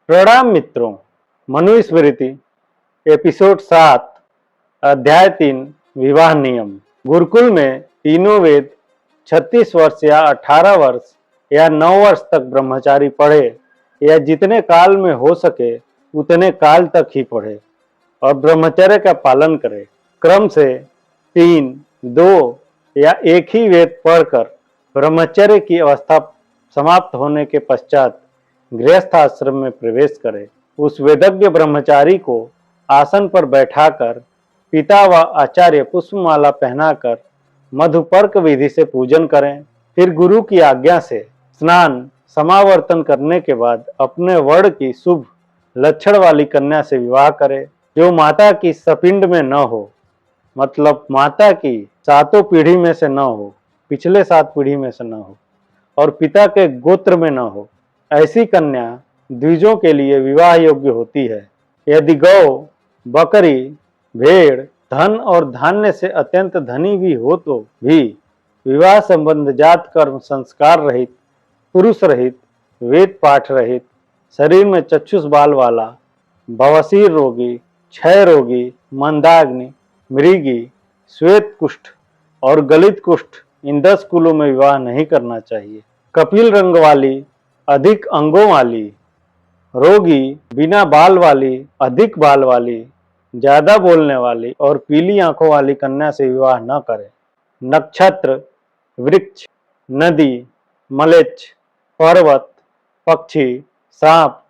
प्रणाम मित्रों। मनुस्मृति एपिसोड 7 अध्याय 3 विवाह नियम। गुरुकुल में तीनों वेद 36 वर्ष या 18 वर्ष या 9 वर्ष तक ब्रह्मचारी पढ़े या जितने काल में हो सके उतने काल तक ही पढ़े और ब्रह्मचर्य का पालन करे। क्रम से 3, 2 या एक ही वेद पढ़कर ब्रह्मचर्य की अवस्था समाप्त होने के पश्चात गृहस्थ आश्रम में प्रवेश करे। उस वेदज्ञ ब्रह्मचारी को आसन पर बैठाकर पिता व आचार्य पुष्पमाला पहनाकर मधुपर्क विधि से पूजन करें। फिर गुरु की आज्ञा से स्नान समावर्तन करने के बाद अपने वर्ण की शुभ लक्षण वाली कन्या से विवाह करे, जो माता की सपिंड में न हो, मतलब माता की 7 पीढ़ी में से न हो, पिछले 7 पीढ़ी में से न हो और पिता के गोत्र में न हो। ऐसी कन्या द्विजों के लिए विवाह योग्य होती है। यदि गौ, बकरी, भेड़, धन और धान्य से अत्यंत धनी भी हो तो भी विवाह संबंध जात कर्म संस्कार रहित, पुरुष रहित, वेद पाठ रहित, शरीर में चक्षुष बाल वाला, बवासीर रोगी, क्षय रोगी, मंदाग्नि, मृगी, श्वेत कुष्ठ और गलित कुष्ठ, इन 10 कुलों में विवाह नहीं करना चाहिए। कपिल रंग वाली, अधिक अंगों वाली, रोगी, बिना बाल वाली, अधिक बाल वाली, ज्यादा बोलने वाली और पीली आंखों वाली कन्या से विवाह न करें। नक्षत्र, वृक्ष, नदी, मलेच्छ, पर्वत, पक्षी, सांप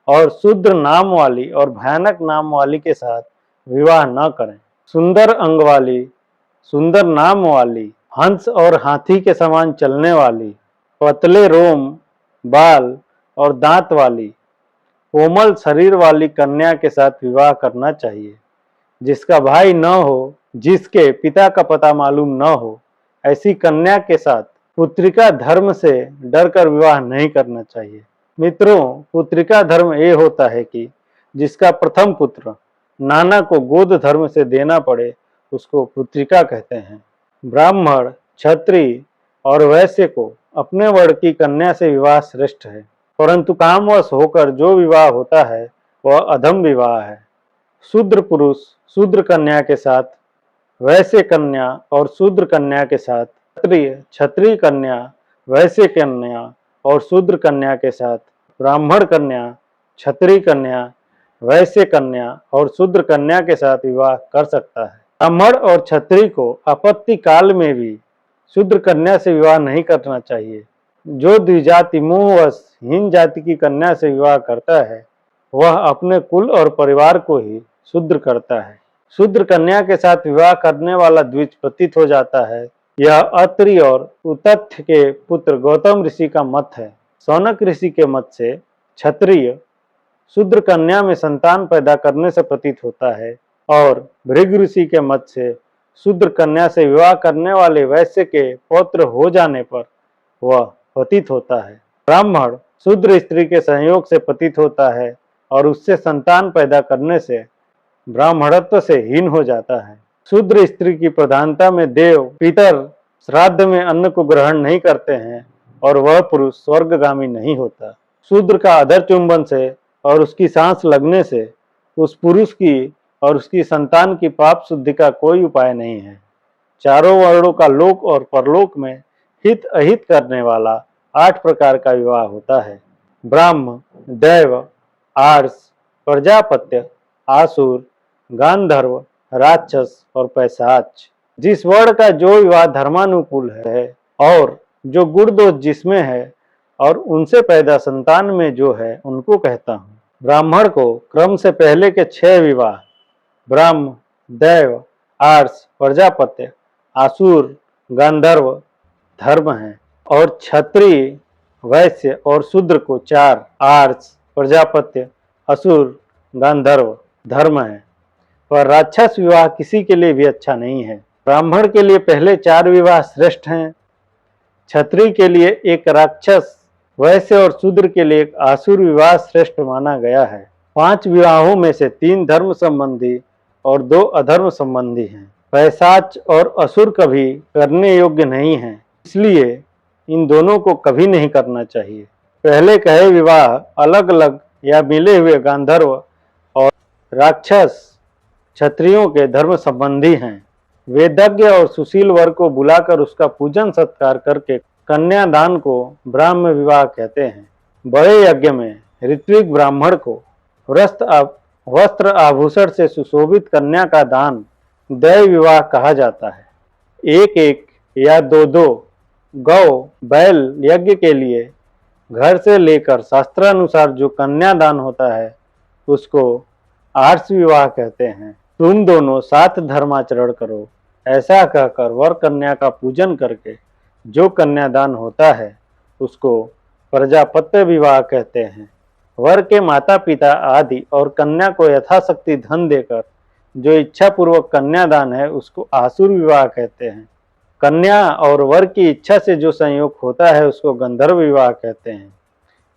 और शूद्र नाम वाली और भयानक नाम वाली के साथ विवाह न करें। सुंदर अंग वाली, सुंदर नाम वाली, हंस और हाथी के समान चलने वाली, पतले रोम, बाल और दांत वाली, कोमल शरीर वाली कन्या के साथ विवाह करना चाहिए। जिसका भाई न हो, जिसके पिता का पता मालूम न हो, ऐसी कन्या के साथ पुत्रिका धर्म से डरकर विवाह नहीं करना चाहिए। मित्रों, पुत्रिका धर्म ये होता है कि जिसका प्रथम पुत्र नाना को गोद धर्म से देना पड़े उसको पुत्रिका कहते हैं। ब्राह्मण, क्षत्रिय और वैश्य को अपने वर्ण की कन्या से विवाह श्रेष्ठ है, परंतु कामवश होकर जो विवाह होता है वह अधम विवाह है। शूद्र पुरुष शूद्र कन्या के साथ, वैश्य कन्या और शूद्र कन्या के साथ, क्षत्रिय कन्या, वैश्य कन्या और शूद्र कन्या के साथ, ब्राह्मण कन्या, क्षत्रिय कन्या, वैश्य कन्या और शूद्र कन्या के साथ विवाह कर सकता है। ब्राह्मण और क्षत्रिय को आपत्ति काल में भी शूद्र कन्या से विवाह नहीं करना चाहिए। जो द्विजाति मोहवश हीन जाति की कन्या से विवाह करता है वह अपने कुल और परिवार को ही शूद्र करता है। शूद्र कन्या के साथ विवाह करने वाला द्विज पतित हो जाता है। यह अत्रि और उतथ्य के पुत्र गौतम ऋषि का मत है। सौनक ऋषि के मत से क्षत्रिय शूद्र कन्या में संतान पैदा करने से पतित होता है और भृगु ऋषि के मत से शूद्र कन्या से विवाह करने वाले वैश्य के पौत्र हो जाने पर वह पतित होता है। ब्राह्मण शूद्र स्त्री के संयोग से पतित होता है और उससे संतान पैदा करने से ब्राह्मणत्व से हीन हो जाता है। शूद्र स्त्री की प्रधानता में देव पितर श्राद्ध में अन्न को ग्रहण नहीं करते हैं और वह पुरुष स्वर्गगामी नहीं होता। शूद्र का अधर चुंबन से और उसकी सांस लगने से उस पुरुष की और उसकी संतान की पाप शुद्धि का कोई उपाय नहीं है। चारों वर्णों का लोक और परलोक में हित अहित करने वाला 8 प्रकार का विवाह होता है। ब्राह्म, दैव, आर्ष, प्रजापत्य, आसुर, गांधर्व, राक्षस और पैशाच। जिस वर्ण का जो विवाह धर्मानुकूल है और जो गुण दोष जिसमें है और उनसे पैदा संतान में जो है उनको कहता हूँ। ब्राह्मण को क्रम से पहले के 6 विवाह ब्राह्म, दैव, आर्ष, प्रजापत्य, आसुर, गांधर्व धर्म है और क्षत्रिय, वैश्य और शूद्र को 4 आर्ष, प्रजापत्य, असुर, गांधर्व धर्म है। पर राक्षस विवाह किसी के लिए भी अच्छा नहीं है। ब्राह्मण के लिए पहले 4 विवाह श्रेष्ठ हैं, क्षत्रिय के लिए एक राक्षस, वैश्य और शूद्र के लिए एक आसुर विवाह श्रेष्ठ माना गया है। 5 विवाहों में से 3 धर्म संबंधी और 2 अधर्म संबंधी हैं। पैशाच और असुर कभी करने योग्य नहीं है, इसलिए इन दोनों को कभी नहीं करना चाहिए। पहले कहे विवाह अलग अलग या मिले हुए गांधर्व और राक्षस क्षत्रियों के धर्म संबंधी हैं। वेदज्ञ और सुशील वर को बुलाकर उसका पूजन सत्कार करके कन्यादान को ब्राह्म विवाह कहते हैं। बड़े यज्ञ में ऋत्विक ब्राह्मण को वस्त्र आभूषण से सुशोभित कन्या का दान दैव विवाह कहा जाता है। एक एक या दो दो गौ बैल यज्ञ के लिए घर से लेकर शास्त्रानुसार जो कन्यादान होता है उसको आर्ष विवाह कहते हैं। तुम दोनों साथ धर्माचरण करो, ऐसा कहकर वर कन्या का पूजन करके जो कन्यादान होता है उसको प्रजापत्य विवाह कहते हैं। वर के माता पिता आदि और कन्या को यथाशक्ति धन देकर जो इच्छा पूर्वक कन्यादान है उसको आसुर विवाह कहते हैं। कन्या और वर की इच्छा से जो संयोग होता है उसको गंधर्व विवाह कहते हैं।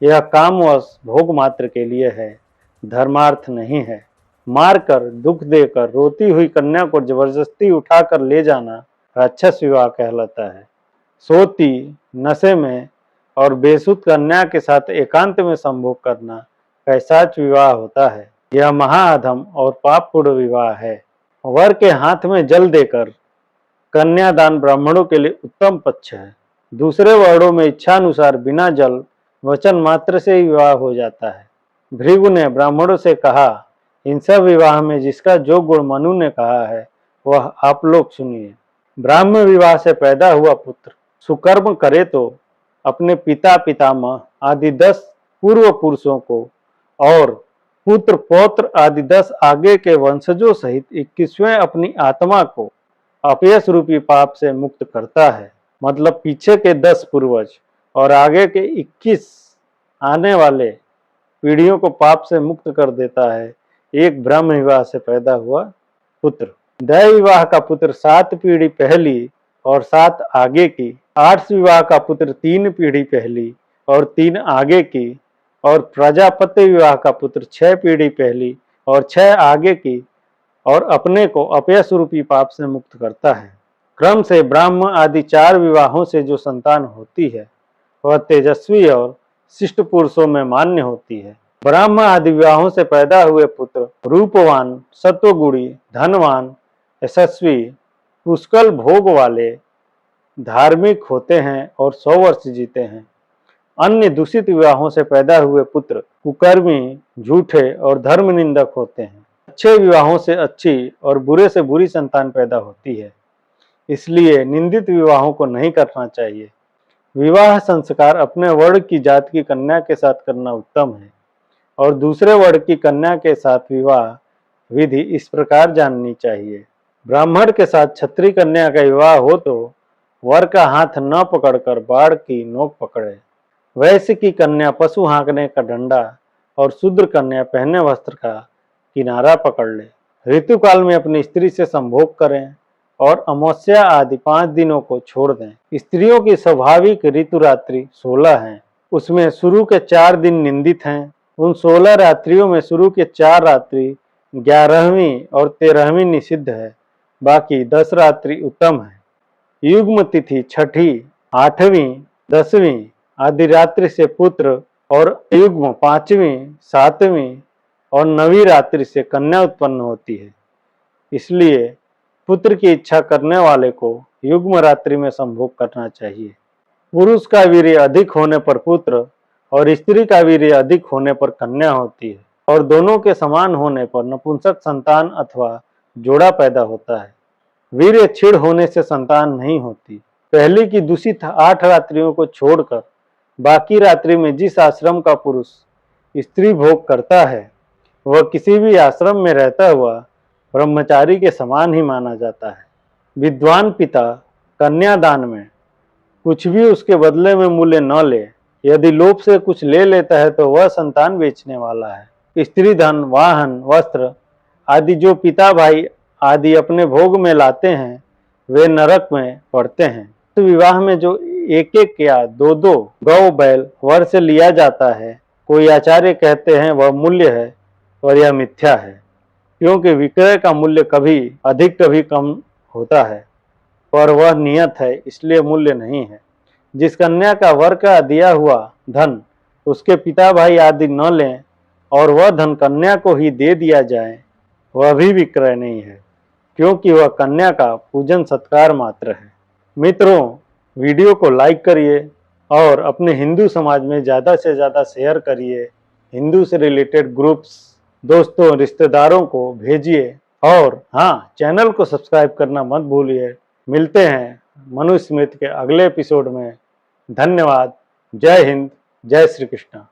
यह कामवश भोग मात्र के लिए है, धर्मार्थ नहीं है। मारकर दुख देकर रोती हुई कन्या को जबरदस्ती उठाकर ले जाना राक्षस विवाह कहलाता है। सोती, नशे में और बेसुध कन्या के साथ एकांत में संभोग करना पैशाच विवाह होता है। यह महाअधम और पापपूर्ण विवाह है। वर के हाथ में जल देकर कन्यादान ब्राह्मणों के लिए उत्तम पक्ष है। दूसरे वर्णों में इच्छानुसार बिना जल वचन मात्र से ही विवाह हो जाता है। भृगु ने ब्राह्मणों से कहा, इन सब विवाह में जिसका जो गुण मनु ने कहा है वह आप लोग सुनिए। ब्राह्म विवाह से पैदा हुआ पुत्र सुकर्म करे तो अपने पिता पितामह आदि 10 पूर्व पुरुषों को और पुत्र पौत्र आदि 10 आगे के वंशजों सहित 21वें अपनी आत्मा को अपयश रूपी पाप से मुक्त करता है। मतलब पीछे के 10 पूर्वज और आगे के 21 आने वाले पीढ़ियों को पाप से मुक्त कर देता है एक ब्रह्म विवाह से पैदा हुआ पुत्र। दैव विवाह का पुत्र 7 पीढ़ी पहली और 7 आगे की, आर्ष विवाह का पुत्र 3 पीढ़ी पहली और 3 आगे की, और प्रजापत्य विवाह का पुत्र 6 पीढ़ी पहली और 6 आगे की, और अपने को अपयश रूपी पाप से मुक्त करता है। क्रम से ब्राह्म आदि 4 विवाहों से जो संतान होती है वह तेजस्वी और शिष्ट पुरुषों में मान्य होती है। ब्राह्म आदि विवाहों से पैदा हुए पुत्र रूपवान, सत्वगुणी, धनवान, यशस्वी, पुष्कल भोग वाले, धार्मिक होते हैं और 100 वर्ष जीते हैं। अन्य दूषित विवाहों से पैदा हुए पुत्र कुकर्मी, झूठे और धर्म निंदक होते हैं। अच्छे विवाहों से अच्छी और बुरे से बुरी संतान पैदा होती है, इसलिए निंदित विवाहों को नहीं करना चाहिए। विवाह संस्कार अपने वर्ण की जात की कन्या के साथ करना उत्तम है और दूसरे वर्ण की कन्या के साथ विवाह विधि इस प्रकार जाननी चाहिए। ब्राह्मण के साथ क्षत्रिय कन्या का विवाह हो तो वर का हाथ न पकड़कर बाढ़ की नोक पकड़े। वैश्य की कन्या पशु हाँकने का डंडा और शूद्र कन्या पहने वस्त्र का किनारा पकड़ ले। ऋतुकाल में अपनी स्त्री से संभोग करें और अमावस्या आदि 5 दिनों को छोड़ दें। स्त्रियों की स्वाभाविक ऋतु रात्रि 16 हैं, उसमें शुरू के 4 दिन निंदित हैं। उन 16 रात्रियों में शुरू के 4 रात्रि 11वीं और 13वीं निषिद्ध है, बाकी 10 रात्रि उत्तम है। युग्म तिथि 6ठी, 8वीं, 10वीं आदि रात्रि से पुत्र और युग्म 5वीं, 7वीं और 9वीं रात्रि से कन्या उत्पन्न होती है। इसलिए पुत्र की इच्छा करने वाले को युग्म रात्रि में संभोग करना चाहिए। पुरुष का वीर्य अधिक होने पर पुत्र और स्त्री का वीर्य अधिक होने पर कन्या होती है और दोनों के समान होने पर नपुंसक संतान अथवा जोड़ा पैदा होता है। वीर्य क्षीण होने से संतान नहीं होती। पहले की दूषित 8 रात्रियों को छोड़कर बाकी रात्रि में जिस आश्रम का पुरुष स्त्री भोग करता है वह किसी भी आश्रम में रहता हुआ ब्रह्मचारी के समान ही माना जाता है। विद्वान पिता कन्यादान में कुछ भी उसके बदले में मूल्य न ले। यदि लोभ से कुछ ले लेता है तो वह संतान बेचने वाला है। स्त्री धन, वाहन, वस्त्र आदि जो पिता भाई आदि अपने भोग में लाते हैं वे नरक में पड़ते हैं। तो विवाह में जो एक एक या दो दो गौ बैल वर से लिया जाता है, कोई आचार्य कहते हैं वह मूल्य है और यह मिथ्या है, क्योंकि विक्रय का मूल्य कभी अधिक कभी कम होता है और वह नियत है, इसलिए मूल्य नहीं है। जिस कन्या का वर का दिया हुआ धन उसके पिता भाई आदि न लें और वह धन कन्या को ही दे दिया जाए, वह भी विक्रय नहीं है, क्योंकि वह कन्या का पूजन सत्कार मात्र है। मित्रों, वीडियो को लाइक करिए और अपने हिंदू समाज में ज़्यादा से ज़्यादा शेयर करिए। हिंदू से रिलेटेड ग्रुप्स, दोस्तों, रिश्तेदारों को भेजिए और हाँ, चैनल को सब्सक्राइब करना मत भूलिए। मिलते हैं मनुस्मृति के अगले एपिसोड में। धन्यवाद। जय हिंद, जय श्री कृष्ण।